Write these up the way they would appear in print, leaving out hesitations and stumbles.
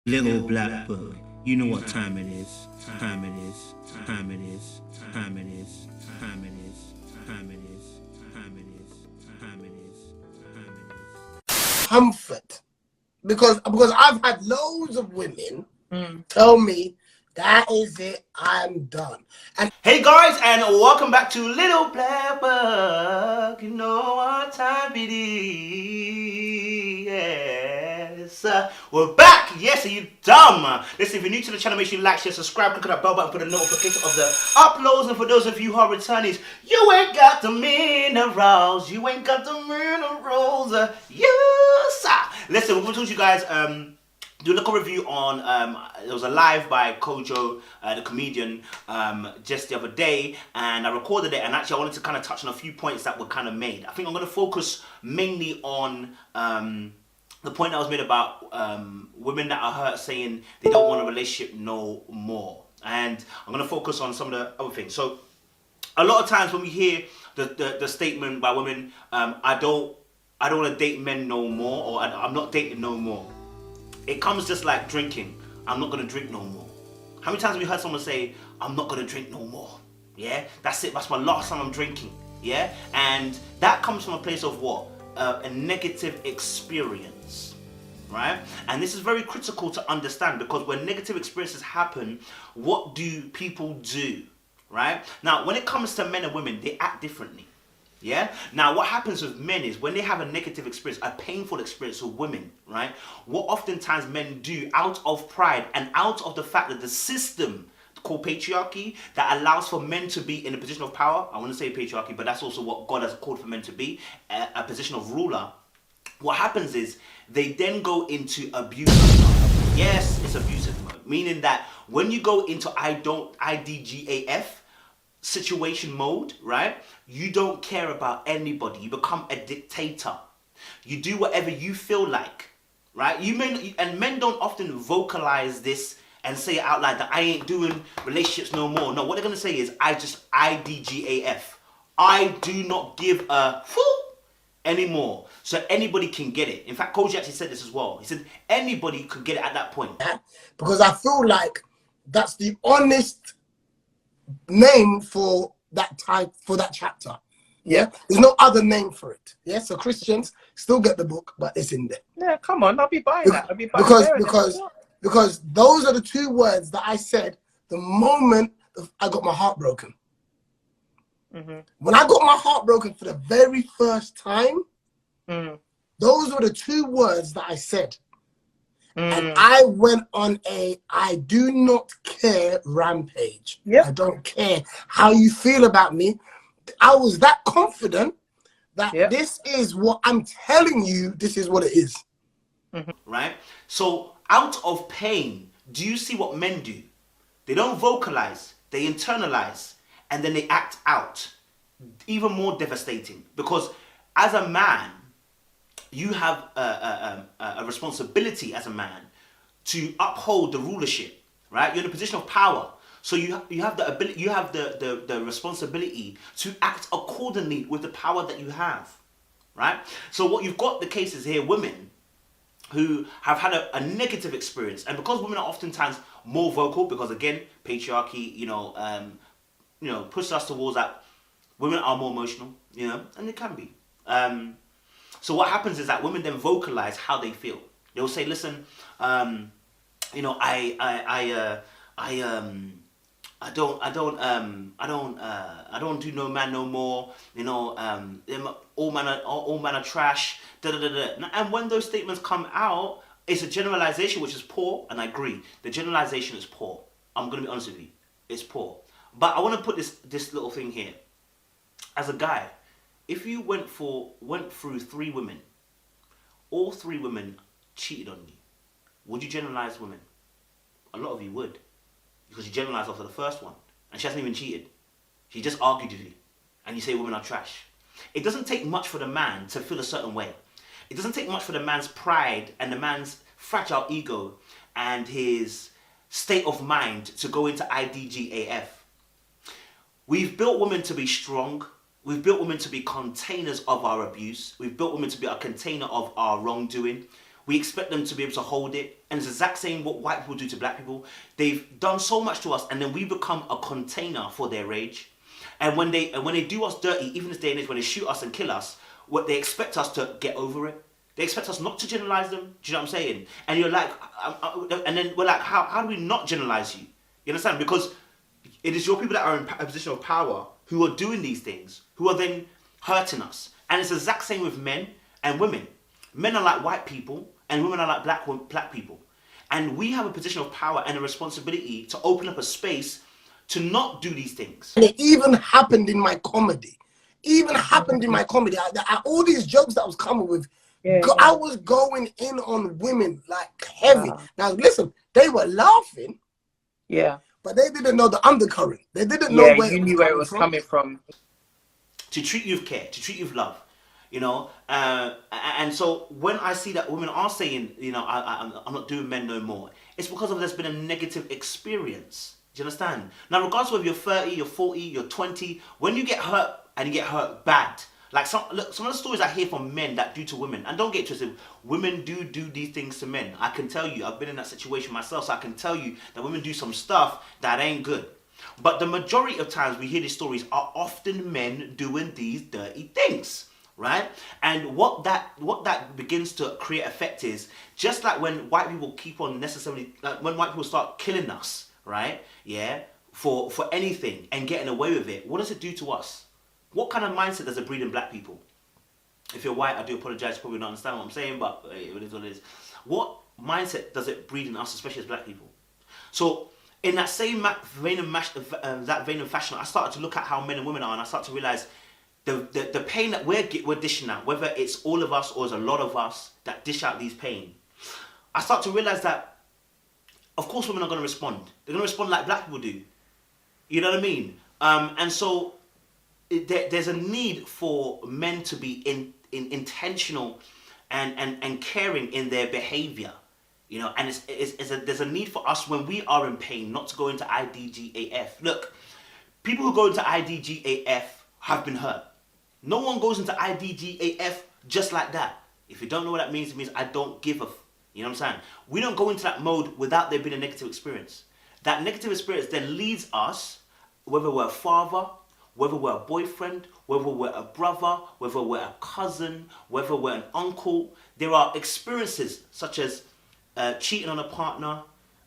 Little black book. You know what time it is. Time it is. Time it is. Time it is. Time it is. Time it is. Time it is. Time it is. Time it is. Comfort, because I've had loads of women tell me that is it, I'm done. And hey guys, and welcome back to Little Black Book. You know what time it is. Yes, we're back. Yes, are you dumb? Listen, if you're new to the channel, make sure you like, share, subscribe, click on that bell button for the notification of the uploads. And for those of you who are returnees, you ain't got the minerals. You ain't got the minerals. Yes. Listen, we're going to talk to you guys. Do a little review on, there was a live by Kojo, the comedian, just the other day, and I recorded it, and actually I wanted to kind of touch on a few points that were kind of made. I think I'm going to focus mainly on the point that was made about women that are hurt saying they don't want a relationship no more. And I'm going to focus on some of the other things. So a lot of times when we hear the statement by women, I don't want to date men no more, or I'm not dating no more. It comes just like drinking. I'm not going to drink no more. How many times have we heard someone say, I'm not going to drink no more? Yeah, that's it. That's my last time I'm drinking. Yeah, and that comes from a place of what? A negative experience, right? And this is very critical to understand, because when negative experiences happen, what do people do, right? Now, when it comes to men and women, they act differently. Yeah. Now, what happens with men is when they have a negative experience, a painful experience with women, right? What oftentimes men do out of pride and out of the fact that the system called patriarchy that allows for men to be in a position of power. I want to say patriarchy, but that's also what God has called for men to be, a position of ruler. What happens is they then go into abusive mode. Yes, it's abusive mode, meaning that when you go into IDGAF situation mode, right? You don't care about anybody. You become a dictator. You do whatever you feel like, right? And men don't often vocalize this and say it out loud that I ain't doing relationships no more. No, what they're gonna say is I IDGAF. I do not give a fool anymore. So anybody can get it. In fact, Koji actually said this as well. He said anybody could get it at that point. because I feel like that's the honest name for that type, for that chapter. Yeah, there's no other name for it. Yeah, so Christians still get the book, but it's in there. Yeah, come on, I'll be buying that. I'll be buying because those are the two words that I said the moment I got my heart broken. When I got my heart broken for the very first time, those were the two words that I said. And I went on a I do not care rampage. Yep. I don't care how you feel about me. I was that confident that this is what I'm telling you, this is what it is. Right? So out of pain, do you see what men do? They don't vocalize, they internalize, and then they act out. Even more devastating, because as a man, you have a responsibility as a man to uphold the rulership, right? You're in a position of power. So you have the ability, you have the responsibility to act accordingly with the power that you have, right? So what you've got the cases here, women who have had a negative experience, and because women are oftentimes more vocal, because again, patriarchy, pushes us towards that women are more emotional, and they can be. So what happens is that women then vocalize how they feel. They'll say, "Listen, I don't do no man no more. All men are trash." Da, da, da, da. And when those statements come out, it's a generalization, which is poor, and I agree. The generalization is poor. I'm gonna be honest with you, it's poor. But I want to put this little thing here. As a guy, if you went through 3 women, all 3 women cheated on you, would you generalize women? A lot of you would, because you generalize after the first one, and she hasn't even cheated. She just argued with you, and you say women are trash. It doesn't take much for the man to feel a certain way. It doesn't take much for the man's pride and the man's fragile ego and his state of mind to go into IDGAF. We've built women to be strong. We've built women to be containers of our abuse. We've built women to be a container of our wrongdoing. We expect them to be able to hold it. And it's the exact same what white people do to black people. They've done so much to us, and then we become a container for their rage. And when they do us dirty, even this day and age, when they shoot us and kill us, what they expect us to get over it. They expect us not to generalize them. Do you know what I'm saying? And you're like, and then we're like, how do we not generalize you? You understand? Because it is your people that are in a position of power who are doing these things, who are then hurting us. And it's the exact same with men and women. Men are like white people, and women are like black people. And we have a position of power and a responsibility to open up a space to not do these things. And it even happened in my comedy. All these jokes that I was coming with, I was going in on women like heavy. Now listen, they were laughing. Yeah. But they didn't know the undercurrent. They didn't know where it was coming from. To treat you with care, to treat you with love. You know, and so when I see that women are saying, you know, I'm not doing men no more, it's because there's been a negative experience. Do you understand? Now, regardless of whether you're 30, you're 40, you're 20, when you get hurt and you get hurt bad, like some of the stories I hear from men that do to women, and don't get twisted, women do these things to men. I can tell you, I've been in that situation myself, so I can tell you that women do some stuff that ain't good. But the majority of times we hear these stories are often men doing these dirty things. Right? And what that begins to create effect is, just like when white people keep on when white people start killing us, right? Yeah, for anything and getting away with it, what does it do to us? What kind of mindset does it breed in black people? If you're white, I do apologize, you probably don't understand what I'm saying, but it is what it is. What mindset does it breed in us, especially as black people? So in that same vein of fashion, I started to look at how men and women are, and I started to realize the pain that we're dishing out, whether it's all of us or it's a lot of us that dish out these pain, I start to realize that, of course, women are going to respond. They're going to respond like black people do. You know what I mean? And so there's a need for men to be intentional and caring in their behavior. You know, and there's a need for us when we are in pain not to go into IDGAF. Look, people who go into IDGAF have been hurt. No one goes into IDGAF just like that. If you don't know what that means, it means I don't give a you know what I'm saying? We don't go into that mode without there being a negative experience. That negative experience then leads us, whether we're a father, whether we're a boyfriend, whether we're a brother, whether we're a cousin, whether we're an uncle. There are experiences such as cheating on a partner,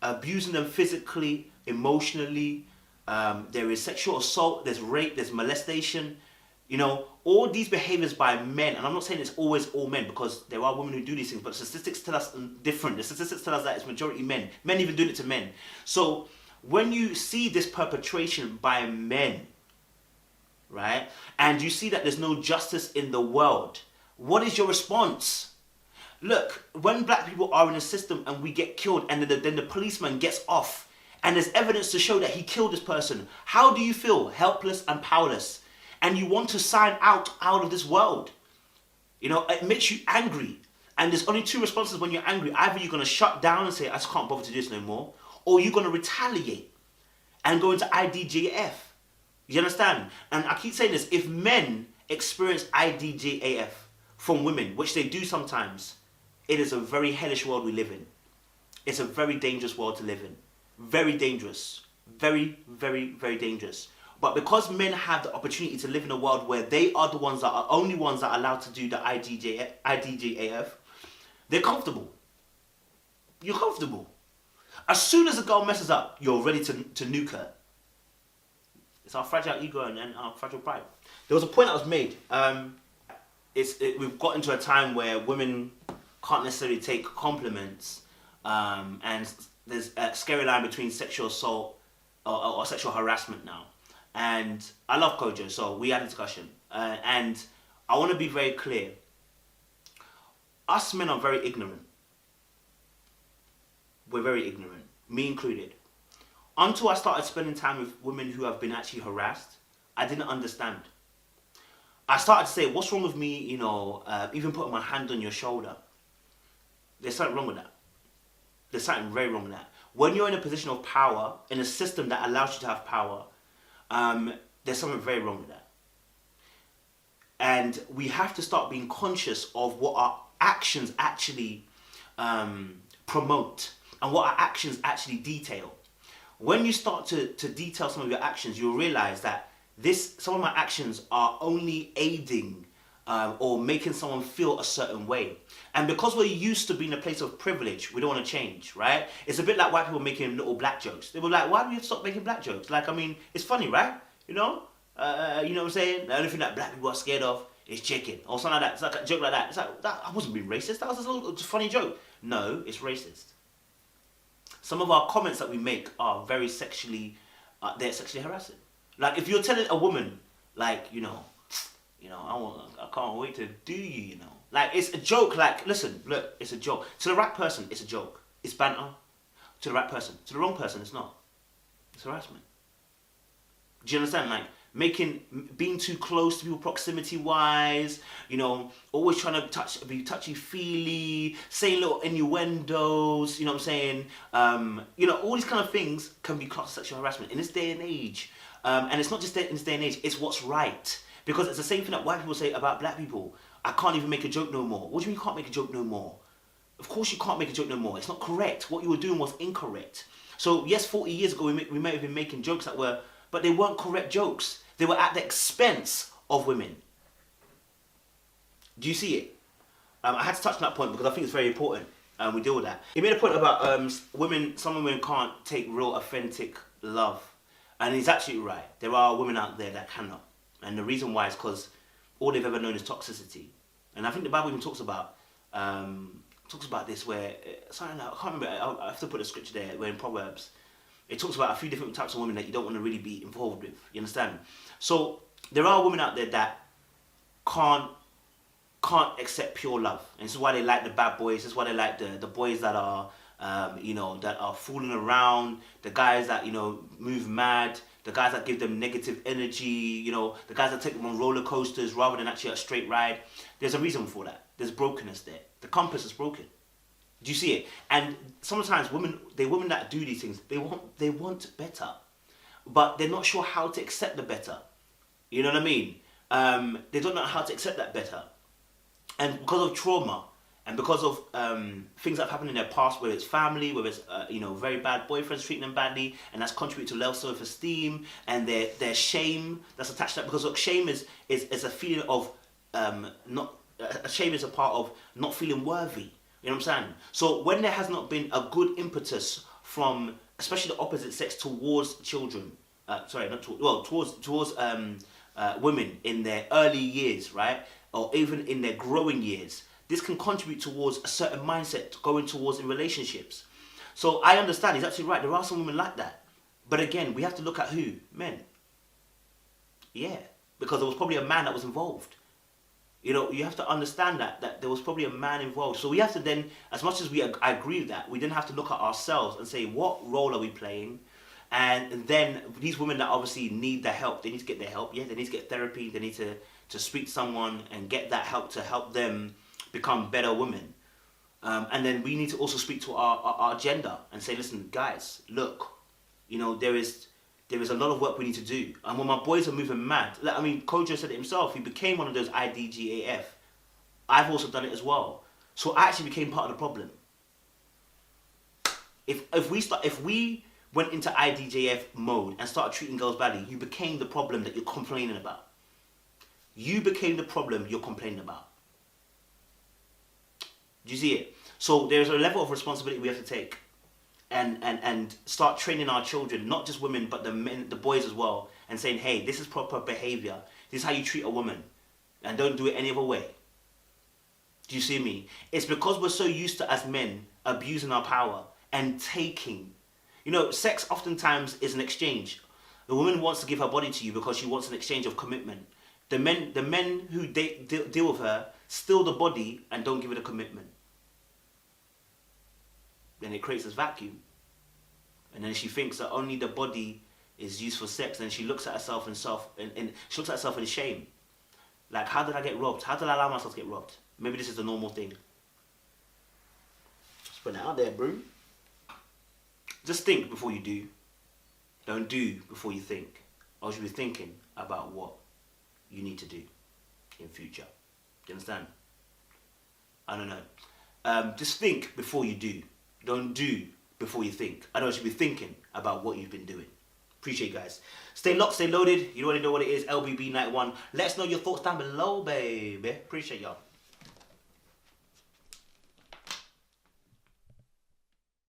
abusing them physically, emotionally. There is sexual assault, there's rape, there's molestation. You know, all these behaviors by men, and I'm not saying it's always all men, because there are women who do these things, but statistics tell us different. The statistics tell us that it's majority men. Men even doing it to men. So when you see this perpetration by men, right, and you see that there's no justice in the world, what is your response? Look, when black people are in a system and we get killed, and then the policeman gets off, and there's evidence to show that he killed this person, how do you feel? Helpless and powerless. And you want to sign out of this world. You know, it makes you angry. And there's only two responses when you're angry. Either you're going to shut down and say, I just can't bother to do this no more, or you're going to retaliate and go into IDGAF. You understand? And I keep saying this, if men experience IDGAF from women, which they do sometimes, it is a very hellish world we live in. It's a very dangerous world to live in. Very dangerous. Very, very, very dangerous. But because men have the opportunity to live in a world where they are the ones that are only ones that are allowed to do the IDGAF, they're comfortable. You're comfortable. As soon as a girl messes up, you're ready to nuke her. It's our fragile ego and our fragile pride. There was a point that was made. We've got into a time where women can't necessarily take compliments, and there's a scary line between sexual assault or sexual harassment now. And I love Kojo, so we had a discussion. And I want to be very clear. Us men are very ignorant. We're very ignorant, me included. Until I started spending time with women who have been actually harassed, I didn't understand. I started to say, what's wrong with me, you know, even putting my hand on your shoulder? There's something wrong with that. There's something very wrong with that. When you're in a position of power, in a system that allows you to have power, there's something very wrong with that. And we have to start being conscious of what our actions actually promote and what our actions actually detail. When you start to detail some of your actions, you'll realize that some of my actions are only aiding or making someone feel a certain way. And because we're used to being a place of privilege, we don't want to change, right? It's a bit like white people making little black jokes. They were like, why do you stop making black jokes? Like, I mean, it's funny, right? You know what I'm saying? The only thing that black people are scared of is chicken or something like that. It's like a joke like that. It's like, I wasn't being racist. That was a little funny joke. No, it's racist. Some of our comments that we make are very sexually, they're sexually harassing. Like if you're telling a woman, like, I can't wait to do you, Like it's a joke, like, listen, look, it's a joke. To the right person, it's a joke. It's banter. To the right person. To the wrong person, it's not. It's harassment. Do you understand? Like, being too close to people proximity-wise, always trying to be touchy-feely, saying little innuendos, you know what I'm saying? All these kind of things can be classed as sexual harassment in this day and age. And it's not just in this day and age, it's what's right. Because it's the same thing that white people say about black people. I can't even make a joke no more. What do you mean you can't make a joke no more? Of course you can't make a joke no more. It's not correct. What you were doing was incorrect. So yes, 40 years ago we may have been making jokes but they weren't correct jokes. They were at the expense of women. Do you see it? I had to touch on that point because I think it's very important. We deal with that. He made a point about some women can't take real authentic love. And he's absolutely right. There are women out there that cannot. And the reason why is because all they've ever known is toxicity. And I think the Bible even talks about this where, something like, I can't remember, I have to put a scripture there, where in Proverbs, it talks about a few different types of women that you don't want to really be involved with. You understand? So there are women out there that can't accept pure love. And this is why they like the bad boys. This is why they like the boys that are, that are fooling around, the guys that, move mad, the guys that give them negative energy, the guys that take them on roller coasters rather than actually a straight ride. There's a reason for that. There's brokenness there. The compass is broken. Do you see it? And sometimes women that do these things, they want better, but they're not sure how to accept the better. You know what I mean? They don't know how to accept that better, and because of trauma and because of things that have happened in their past, whether it's family, whether it's very bad boyfriends treating them badly, and that's contributed to low self-esteem and their shame that's attached to that. Because look, shame is a feeling of shame is a part of not feeling worthy. You know what I'm saying? So when there has not been a good impetus from, especially the opposite sex, towards children, towards women in their early years, right, or even in their growing years, this can contribute towards a certain mindset going towards in relationships. So I understand, he's actually right. There are some women like that, but again, we have to look at who? Men. Yeah, because there was probably a man that was involved. You have to understand that there was probably a man involved. So we have to then, as much as I agree with that, we then have to look at ourselves and say, what role are we playing? And then these women that obviously need the help, they need to get their help. Yeah, they need to get therapy. They need to speak to someone and get that help to help them become better women. And then we need to also speak to our gender and say, listen, guys, look, there is a lot of work we need to do. And when my boys are moving mad, I mean, Kojo said it himself, he became one of those IDGAF. I've also done it as well. So I actually became part of the problem. If we went into IDJF mode and started treating girls badly, you became the problem that you're complaining about. You became the problem you're complaining about. Do you see it? So there's a level of responsibility we have to take. And start training our children, not just women, but the men, the boys as well, and saying, hey, this is proper behavior. This is how you treat a woman, and don't do it any other way. Do you see me? It's because we're so used to, as men, abusing our power and taking. Sex oftentimes is an exchange. The woman wants to give her body to you because she wants an exchange of commitment. The men who deal with her steal the body and don't give it a commitment. Then it creates this vacuum. And then she thinks that only the body is used for sex. And she looks at herself and she looks at herself in shame. Like, how did I get robbed? How did I allow myself to get robbed? Maybe this is the normal thing. Just put that out there, bro. Just think before you do. Don't do before you think. Or you should be thinking about what you need to do in future. Do you understand? I don't know. Just think before you do. Don't do before you think. I know you should be thinking about what you've been doing. Appreciate you guys. Stay locked, stay loaded. You already know what it is. LBB91. Let us know your thoughts down below, baby. Appreciate y'all.